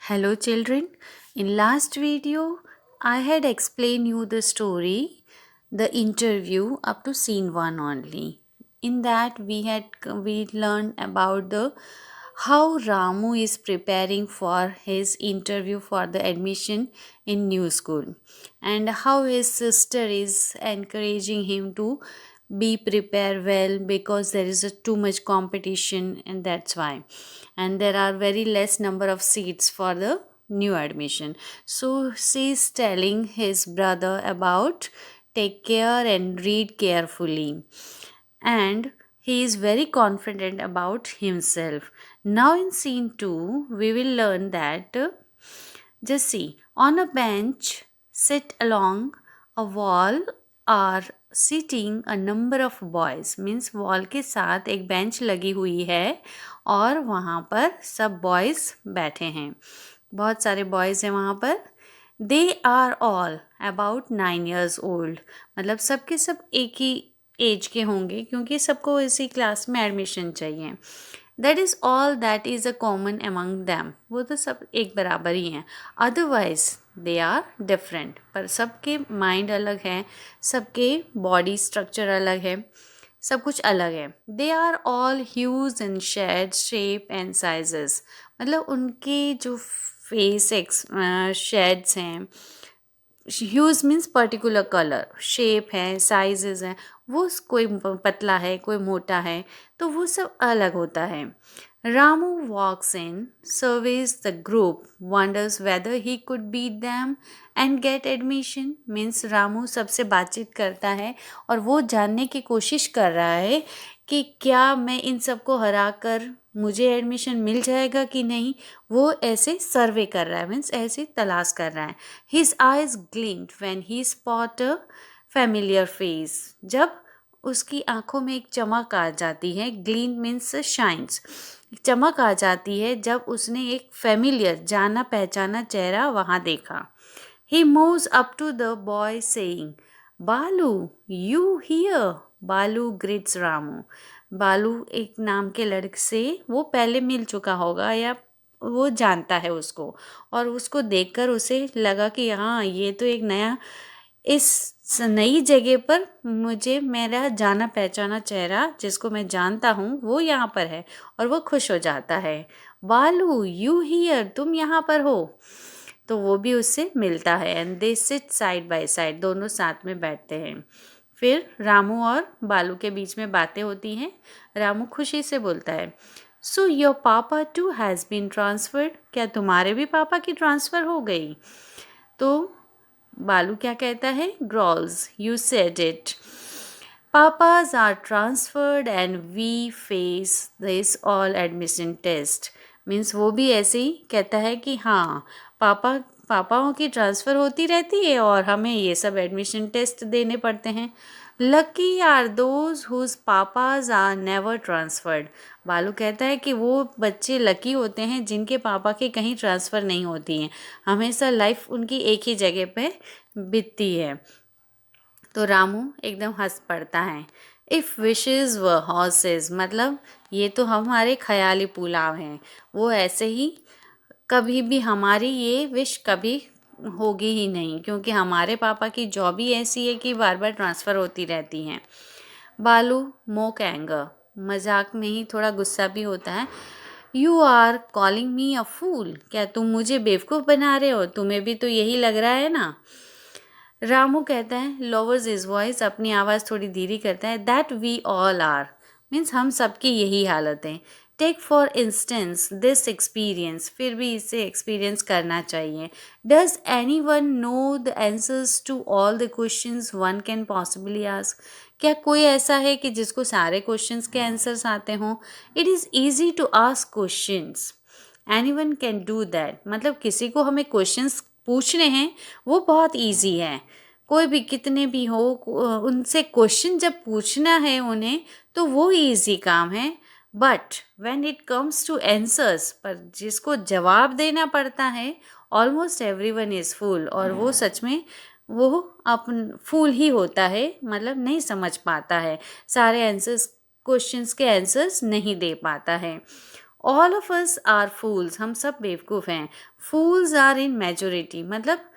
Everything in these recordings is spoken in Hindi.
Hello children. In last video I had explained you the story, the interview up to scene 1 only. In that we learned about the how Ramu is preparing for his interview for the admission in new school and how his sister is encouraging him to be prepared well because there is too much competition, and that's why, and there are very less number of seats for the new admission. So she is telling his brother about take care and read carefully, and he is very confident about himself. Now in scene 2 we will learn that just see, on a bench sit along a wall are sitting a number of boys, means wall के साथ एक बेंच लगी हुई है और वहाँ पर सब बॉयज़ बैठे हैं, बहुत सारे बॉयज़ हैं वहाँ पर. They are all about 9 years old, मतलब सब के सब एक ही एज के होंगे क्योंकि सबको इसी क्लास में एडमिशन चाहिए. That is all that is a common among them, वो तो सब एक बराबर ही हैं. अदरवाइज दे आर डिफरेंट, पर सबके माइंड अलग है, सबके बॉडी स्ट्रक्चर अलग है, सब कुछ अलग है. They are all hues and shade shape and sizes, मतलब उनके जो फेस शेड्स हैं, hues means particular colour, shape है, साइजेस हैं, वो कोई पतला है कोई मोटा है, तो वो सब अलग होता है. Ramu walks in, surveys the group, wonders whether he could beat them and get admission. Means Ramu सबसे बातचीत करता है और वो जानने की कोशिश कर रहा है कि क्या मैं इन सबको हरा कर मुझे एडमिशन मिल जाएगा कि नहीं. वो ऐसे सर्वे कर रहा है, मीन्स ऐसे तलाश कर रहा है. His eyes glinted when he spot a familiar face, जब उसकी आंखों में एक चमक आ जाती है, ग्लीन मीन्स शाइन्स, चमक आ जाती है जब उसने एक फैमिलियर जाना पहचाना चेहरा वहाँ देखा. He moves up to the boy saying, Balu you here. Balu greets Ramu. Balu एक नाम के लड़के से वो पहले मिल चुका होगा या वो जानता है उसको, और उसको देखकर उसे लगा कि हाँ ये तो एक नया, इस नई जगह पर मुझे मेरा जाना पहचाना चेहरा जिसको मैं जानता हूँ वो यहाँ पर है, और वो खुश हो जाता है. बालू यू हियर, तुम यहाँ पर हो. तो वो भी उससे मिलता है and they sit side by side, दोनों साथ में बैठते हैं. फिर रामू और बालू के बीच में बातें होती हैं. रामू खुशी से बोलता है, सो योर पापा टू हैज़ बीन ट्रांसफर्ड, क्या तुम्हारे भी पापा की ट्रांसफ़र हो गई. तो बालू क्या कहता है, growls you said it, papas are transferred and we face this all admission test. Means वो भी ऐसे ही कहता है कि हाँ पापाओं की ट्रांसफ़र होती रहती है और हमें ये सब एडमिशन टेस्ट देने पड़ते हैं. Lucky are those whose papas are never transferred. Balu कहता है कि वो बच्चे लकी होते हैं जिनके पापा की कहीं ट्रांसफ़र नहीं होती हैं, हमेशा लाइफ उनकी एक ही जगह पे बीतती है. तो रामू एकदम हंस पड़ता है. इफ़ विशेज़ व हॉर्सेस, मतलब ये तो हमारे ख्याली पुलाव हैं, वो ऐसे ही कभी भी हमारी ये विश कभी होगी ही नहीं क्योंकि हमारे पापा की जॉब ही ऐसी है कि बार बार ट्रांसफ़र होती रहती हैं. बालू मोक एंगर, मजाक में ही थोड़ा गुस्सा भी होता है. यू आर कॉलिंग मी अ फूल, क्या तुम मुझे बेवकूफ़ बना रहे हो, तुम्हें भी तो यही लग रहा है ना. रामू कहता है, लोवर्स इज वॉइस, अपनी आवाज़ थोड़ी धीरे करता है, that we all are, means हम सबकी यही हालत है. Take for instance this experience, फिर भी इसे एक्सपीरियंस करना चाहिए. Does anyone know the answers to all the questions one can possibly ask, क्या कोई ऐसा है कि जिसको सारे क्वेश्चंस के आंसर्स आते हों. It is easy to ask questions, anyone can do that, मतलब किसी को हमें क्वेश्चंस पूछने हैं वो बहुत ईजी है, कोई भी कितने भी हो उनसे क्वेश्चन जब पूछना है उन्हें तो वो ईजी काम है. But when it comes two answers, पर जिसको जवाब देना पड़ता है, ऑलमोस्ट एवरीवन इज़ फूल, और वो सच में वो अपन फूल ही होता है, मतलब नहीं समझ पाता है, सारे आंसर्स क्वेश्चंस के आंसर्स नहीं दे पाता है. All of us are fools, हम सब बेवकूफ़ हैं। फूल्स आर इन मेजोरिटी, मतलब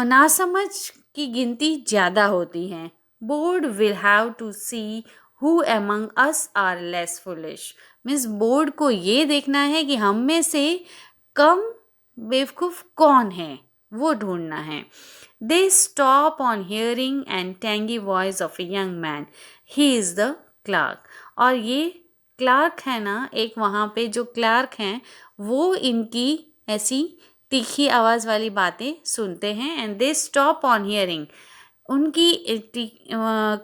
नासमझ की गिनती ज़्यादा होती हैं। Board will have to see who among us are less foolish, means board को ये देखना है कि हम में से कम बेवकूफ़ कौन है, वो ढूंढना है। They stop on hearing and tangy voice of a young man, he is the clerk. और ये क्लार्क है ना, एक वहाँ पे जो क्लार्क हैं वो इनकी ऐसी तीखी आवाज़ वाली बातें सुनते हैं। And they stop on hearing, उनकी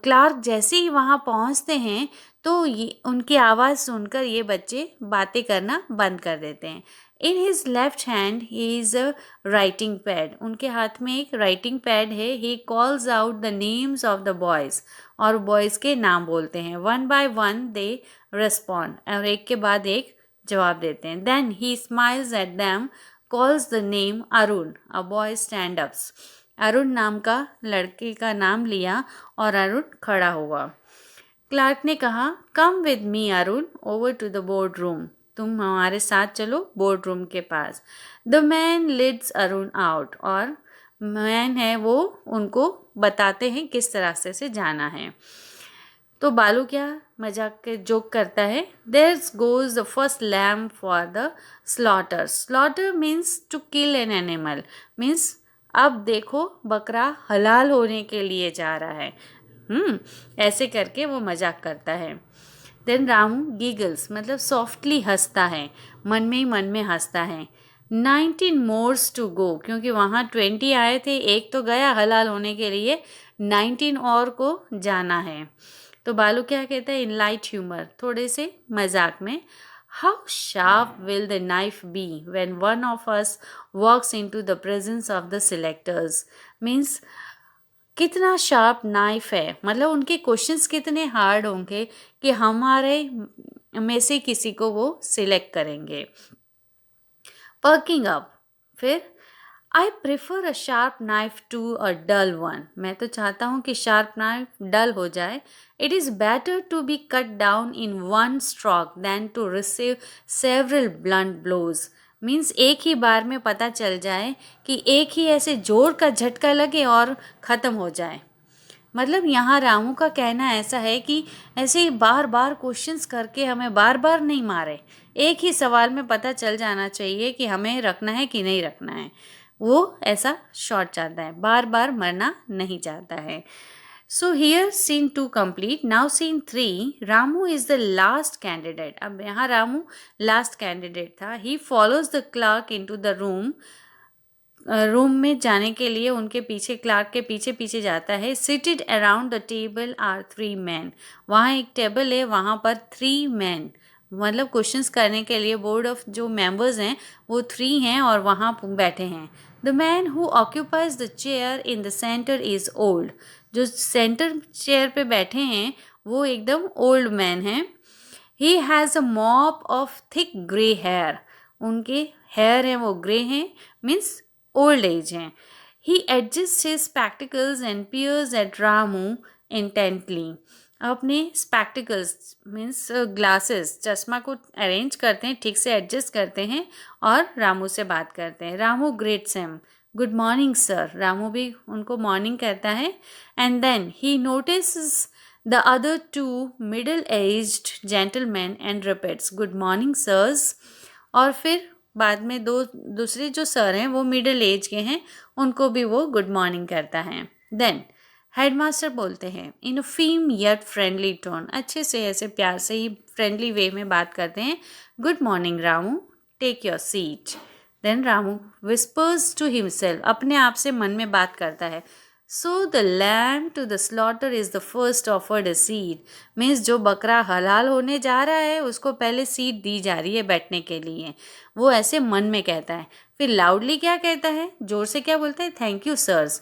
क्लार्क जैसे ही वहाँ पहुँचते हैं तो ये उनकी आवाज़ सुनकर ये बच्चे बातें करना बंद कर देते हैं। In his left hand he is a writing pad, उनके हाथ में एक राइटिंग पैड है। He calls out the names of the boys, और बॉयज़ के नाम बोलते हैं। One by one they respond, और एक के बाद एक जवाब देते हैं। Then he smiles at them, calls the name Arun, a boy stand ups. Arun नाम का लड़के का नाम लिया और अरुण खड़ा हुआ। क्लार्क ने कहा, come with me Arun over to the board room, तुम हमारे साथ चलो बोर्ड रूम के पास। The man leads Arun out, और मैन है वो उनको बताते हैं किस तरह से जाना है। तो बालू क्या मजाक के जोक करता है, there goes the first lamb for the slaughter. Slaughter means to kill an animal, means अब देखो बकरा हलाल होने के लिए जा रहा है। ऐसे करके वो मजाक करता है। देन रामू गीगल्स, मतलब सॉफ्टली हंसता है, मन में ही मन में हंसता है। 19 मोर्स टू गो, क्योंकि वहाँ 20 आए थे, एक तो गया हलाल होने के लिए, 19 और को जाना है। तो बालू क्या कहता है, इन लाइट ह्यूमर, थोड़े से मजाक में, how sharp will the knife be when one of us walks into the presence of the selectors, means कितना शार्प नाइफ है, मतलब उनके क्वेश्चंस कितने हार्ड होंगे कि हमारे में से किसी को वो सिलेक्ट करेंगे। पर्किंग अप, फिर I prefer a sharp knife to a dull one, मैं तो चाहता हूँ कि शार्प नाइफ डल हो जाए। It is better to be cut down in one stroke than to receive several blunt blows, means एक ही बार में पता चल जाए कि एक ही ऐसे जोर का झटका लगे और ख़त्म हो जाए। मतलब यहाँ रामू का कहना ऐसा है कि ऐसे ही बार बार क्वेश्चंस करके हमें बार बार नहीं मारे, एक ही सवाल में पता चल जाना चाहिए कि हमें रखना है कि नहीं रखना है। वो ऐसा शॉर्ट चाहता है, बार बार मरना नहीं चाहता है। So here scene 2 complete. Now scene 3, Ramu is the last candidate. अब यहाँ रामू लास्ट कैंडिडेट था। He follows the clerk into the room में जाने के लिए उनके पीछे, क्लार्क के पीछे पीछे जाता है। Seated around the table are 3 man, वहाँ एक टेबल है, वहाँ पर 3 मैन, मतलब क्वेश्चंस करने के लिए बोर्ड ऑफ जो मेंबर्स हैं वो 3 हैं और वहाँ बैठे हैं। The man who occupies the chair in the centre is old, जो सेंटर चेयर पे बैठे हैं वो एकदम ओल्ड मैन हैं। He has a mop of thick grey hair, उनके हेयर हैं वो ग्रे हैं, मीन्स ओल्ड एज हैं। He adjust his spectacles and peers at Ramu intently, अपने स्पेक्टिकल्स मीन्स ग्लासेस, चश्मा को अरेंज करते हैं, ठीक से एडजस्ट करते हैं और रामू से बात करते हैं। Ramu greets him, good morning sir, Ramu भी उनको मॉर्निंग कहता है। And then he notice the other 2 middle-aged gentlemen and repeats, good morning sirs। और फिर बाद में दूसरे जो सर हैं वो मिडिल एज के हैं, उनको भी वो गुड मॉर्निंग करता है। देन हेडमास्टर बोलते हैं इन फीम येट फ्रेंडली टोन, अच्छे से ऐसे प्यार से ही फ्रेंडली वे में बात करते हैं, good morning Ramu, take your seat. Then Ramu whispers to himself, अपने आप से मन में बात करता है। So the lamb to the slaughter is the first offered a seat, means जो बकरा हलाल होने जा रहा है उसको पहले सीट दी जा रही है बैठने के लिए, वो ऐसे मन में कहता है। फिर लाउडली क्या कहता है, जोर से क्या बोलता है, थैंक यू सर्स।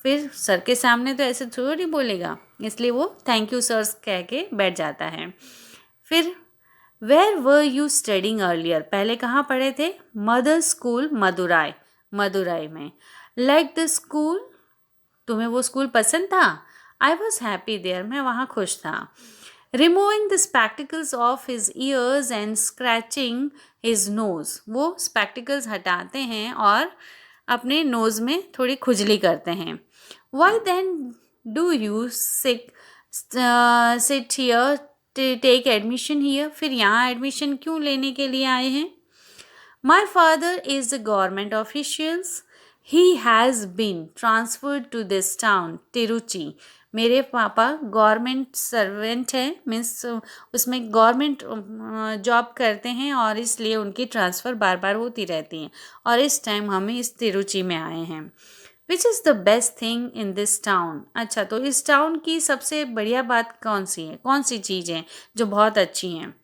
फिर सर के सामने तो ऐसे थोड़ी बोलेगा, इसलिए वो थैंक यू सर्स कह के बैठ जाता है। फिर where were you studying earlier, पहले कहाँ पढ़े थे, मदर स्कूल मदुराई, मदुराई में। लाइक द स्कूल, तुम्हें वो स्कूल पसंद था, आई वॉज हैप्पी देयर, मैं वहाँ खुश था। Removing the spectacles of his years and scratching his nose, वो स्पेक्टिकल्स हटाते हैं और अपने नोज में थोड़ी खुजली करते हैं. Why then do you sit here take admission here, फिर यहाँ एडमिशन क्यों लेने के लिए आए हैं? My father is a government officials, he has been transferred to this town Tiruchi. मेरे पापा गवर्नमेंट सर्वेंट हैं, मीन्स उसमें गवर्नमेंट जॉब करते हैं और इसलिए उनकी ट्रांसफ़र बार बार होती रहती हैं और इस टाइम हम इस तिरुचि में आए हैं. Which is the best thing in this town, अच्छा तो इस टाउन की सबसे बढ़िया बात कौन सी है, कौन सी चीज़ है जो बहुत अच्छी हैं?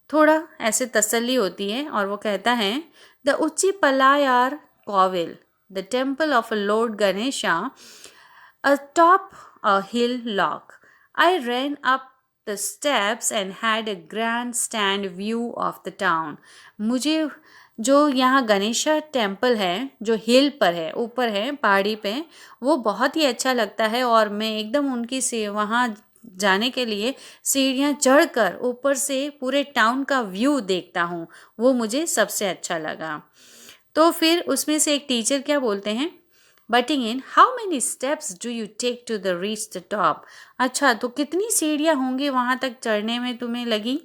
थोड़ा ऐसे तसल्ली होती है और वो कहता है the Uchi Pillayar Kovil, the temple of lord Ganesha atop a hill log. I ran up the steps and had a grandstand view of the town. मुझे जो यहाँ गणेशा टेम्पल है जो हिल पर है, ऊपर है पहाड़ी पे, वो बहुत ही अच्छा लगता है और मैं एकदम उनकी से वहाँ जाने के लिए सीढ़ियाँ चढ़कर ऊपर से पूरे टाउन का व्यू देखता हूँ, वो मुझे सबसे अच्छा लगा. तो फिर उसमें से एक टीचर क्या बोलते हैं, butting in, how many steps do you take to the reach the top, अच्छा तो कितनी सीढ़ियाँ होंगी वहाँ तक चढ़ने में तुम्हें लगी?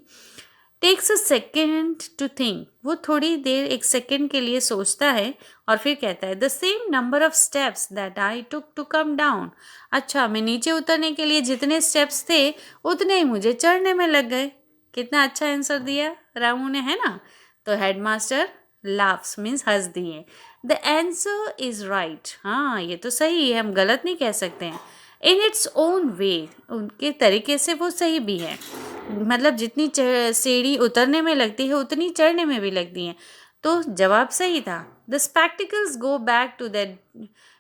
Takes a second to think, वो थोड़ी देर एक सेकेंड के लिए सोचता है और फिर कहता है the same number of steps that I took to come down, अच्छा मैं नीचे उतरने के लिए जितने स्टेप्स थे उतने ही मुझे चढ़ने में लग गए. कितना अच्छा आंसर दिया रामू ने, है ना? तो हेडमास्टर लाफ्स मीन्स हंस दिए. द आंसर इज राइट, हाँ ये तो सही है, हम गलत नहीं कह सकते हैं. इन इट्स ओन वे, उनके तरीके से वो सही भी है, मतलब जितनी सीढ़ी उतरने में लगती है उतनी चढ़ने में भी लगती है, तो जवाब सही था. The spectacles go back to the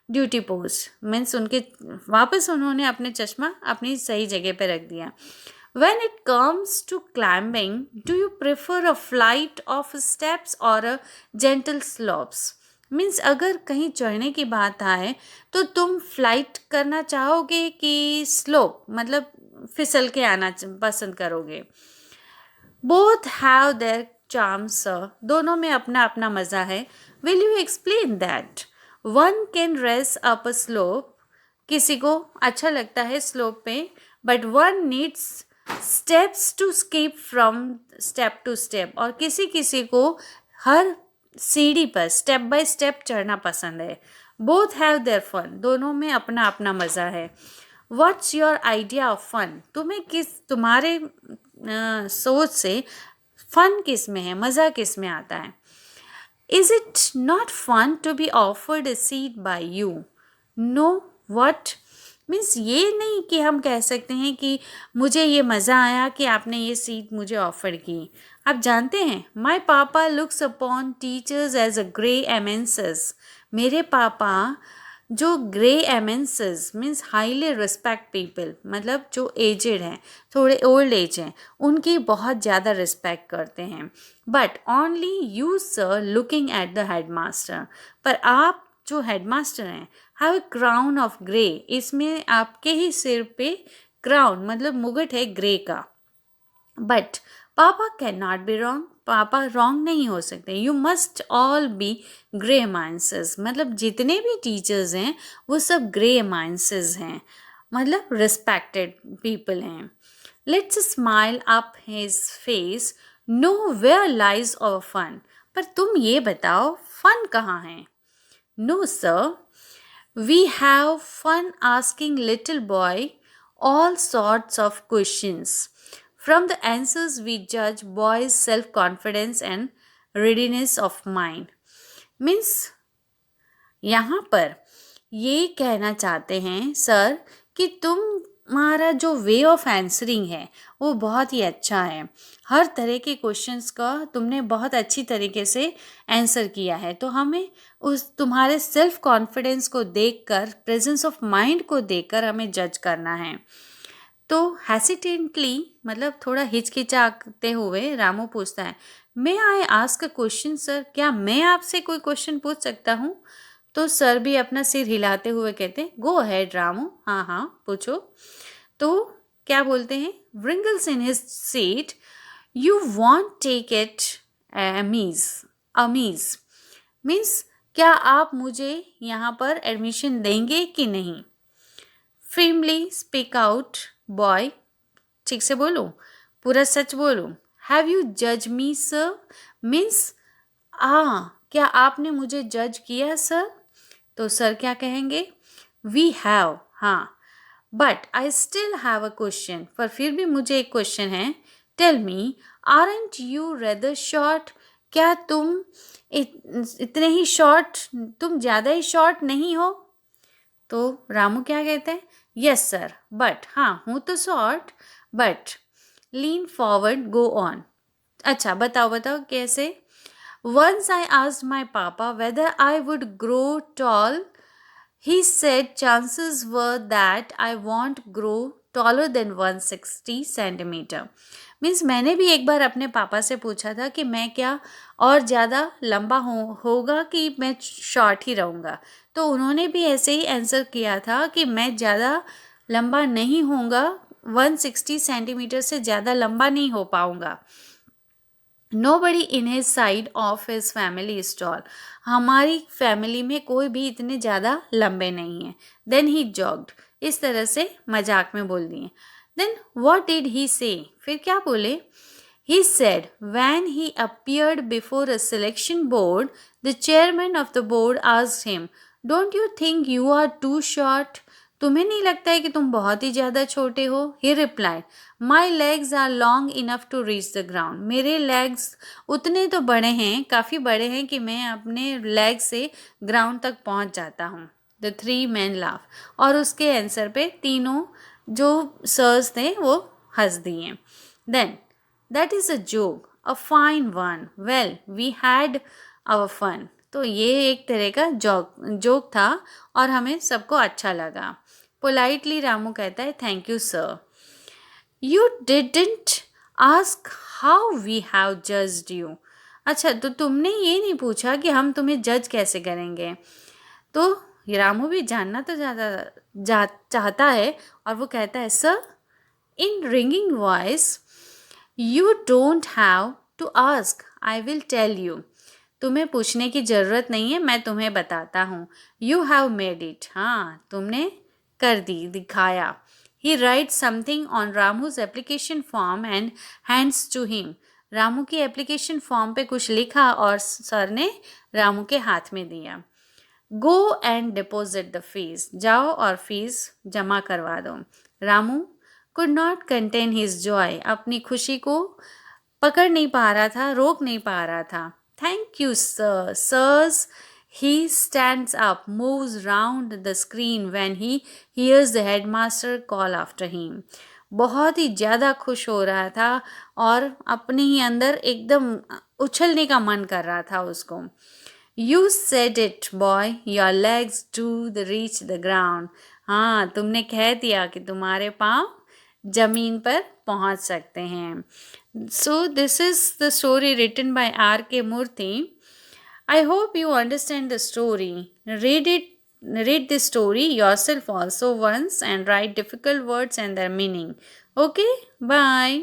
duty post, means उनके वापस उन्होंने अपने चश्मा अपनी सही जगह पे रख दिया. When it comes to climbing, do you prefer a flight of steps or a gentle slopes? Means अगर कहीं चढ़ने की बात आए तो तुम फ्लाइट करना चाहोगे कि स्लोप मतलब फिसल के आना पसंद करोगे? Both have their charms sir, दोनों में अपना अपना मज़ा है. Will you explain that? One can race up a slope, किसी को अच्छा लगता है स्लोप पे, but one needs steps to skip from step to step, और किसी किसी को हर सीढ़ी पर स्टेप बाय स्टेप चढ़ना पसंद है. बोथ हैव देयर फन, दोनों में अपना अपना मज़ा है. What's your idea of fun, तुम्हारे सोच से फन किस में है, मज़ा किस में आता है? Is it not fun to be offered a seat by you? No. What means ये नहीं कि हम कह सकते हैं कि मुझे ये मज़ा आया कि आपने ये सीट मुझे ऑफ़र की. आप जानते हैं my papa looks upon teachers as a grey eminences, मेरे पापा जो grey eminences means highly respect people, मतलब जो एजेड हैं, थोड़े ओल्ड एज हैं, उनकी बहुत ज़्यादा रिस्पेक्ट करते हैं. But only you sir looking at the head master, पर आप जो हेडमास्टर हैं have a crown of grey, इसमें आपके ही सिर पे क्राउन मतलब मुकुट है ग्रे का. But papa can not be wrong, पापा रॉन्ग नहीं हो सकते. You must all be grey eminences, मतलब जितने भी टीचर्स हैं वो सब ग्रे माइंसेस हैं, मतलब रिस्पेक्टेड पीपल हैं. Let's smile up his face, nowhere lies our fun, पर तुम ये बताओ फन कहाँ है? No, sir. We have fun asking little boy all sorts of questions. From the answers we judge boys' self-confidence and readiness of mind. Means यहाँ पर ये कहना चाहते हैं सर कि तुम्हारा जो वे ऑफ आंसरिंग है वो बहुत ही अच्छा है, हर तरह के क्वेश्चंस का तुमने बहुत अच्छी तरीके से आंसर किया है, तो हमें उस तुम्हारे सेल्फ कॉन्फिडेंस को देखकर, प्रेजेंस ऑफ माइंड को देखकर हमें जज करना है. तो हेसिटेंटली मतलब थोड़ा हिचकिचाते हुए रामू पूछता है, may I ask a question sir, क्या मैं आपसे कोई क्वेश्चन पूछ सकता हूँ? तो सर भी अपना सिर हिलाते हुए कहते हैं, गो अहेड रामू, हाँ हाँ पूछो. तो क्या बोलते हैं? wrinkles in his seat. You won't take it amiss. Means क्या आप मुझे यहाँ पर एडमिशन देंगे कि नहीं? firmly speak out boy. ठीक से बोलो, पूरा सच बोलो. have you judged me sir? Means क्या आपने मुझे जज किया सर? तो सर क्या कहेंगे? We have. हाँ, but I still have a question. पर फिर भी मुझे एक क्वेश्चन है. Tell me, aren't you rather short? क्या तुम इतने ही शॉर्ट, तुम ज़्यादा ही शॉर्ट नहीं हो? तो रामू क्या कहते हैं? यस सर, बट हाँ हूँ तो short, but lean forward, go on. अच्छा बताओ कैसे? Once I asked my papa whether I would grow tall. He said chances were that I won't grow taller than 160 centimeter. Means मैंने भी एक बार अपने पापा से पूछा था कि मैं क्या और ज़्यादा लंबा होगा कि मैं शॉर्ट ही रहूँगा. तो उन्होंने भी ऐसे ही आंसर किया था कि मैं ज़्यादा लंबा नहीं होऊंगा, 160 सेंटीमीटर से ज़्यादा लंबा नहीं हो पाऊँगा. Nobody in his side of his family is tall. हमारी फैमिली में कोई भी इतने ज़्यादा लंबे नहीं हैं. Then he jogged. इस तरह से मजाक में बोल दिए. Then what did he say? फिर क्या बोले? He said when he appeared before a selection board, the chairman of the board asked him, "Don't you think you are too short?" तुम्हें नहीं लगता है कि तुम बहुत ही ज़्यादा छोटे हो? He replied, "My legs are long enough to reach the ground." मेरे legs उतने तो बड़े हैं, काफ़ी बड़े हैं कि मैं अपने legs से ground तक पहुंच जाता हूँ. The three men laughed. और उसके आंसर पे तीनों जो sirs थे वो हंस दिए. Then that is a joke, a fine one. Well, we had our fun. तो ये एक तरह का जोक था और हमें सबको अच्छा लगा. पोलाइटली रामू कहता है, thank you sir. You didn't ask how we have judged you. अच्छा, तो तुमने ये नहीं पूछा कि हम तुम्हें जज कैसे करेंगे. तो रामू भी जानना तो चाहता है और वो कहता है, sir, in ringing voice, you don't have to ask, I will tell you. तुम्हें पूछने की ज़रूरत नहीं है, मैं तुम्हें बताता हूँ. You have made it. हाँ, तुमने कर दी, दिखाया. He writes something on Ramu's application form and hands to him. Ramu की एप्लीकेशन फॉर्म पे कुछ लिखा और सर ने रामू के हाथ में दिया. Go and deposit the fees. जाओ और फीस जमा करवा दो. Ramu could not contain his joy. अपनी खुशी को पकड़ नहीं पा रहा था, रोक नहीं पा रहा था. Thank you, sir. Sirs. He stands up, moves round the screen when he hears the headmaster call after him. बहुत ही ज़्यादा खुश हो रहा था और अपने ही अंदर एकदम उछलने का मन कर रहा था उसको. You said it, boy. Your legs do reach the ground. हाँ, तुमने कह दिया कि तुम्हारे पाँव जमीन पर पहुँच सकते हैं. So this is the story written by R.K. Murthy. I hope you understand the story. Read this story yourself also once and write difficult words and their meaning. Okay, bye.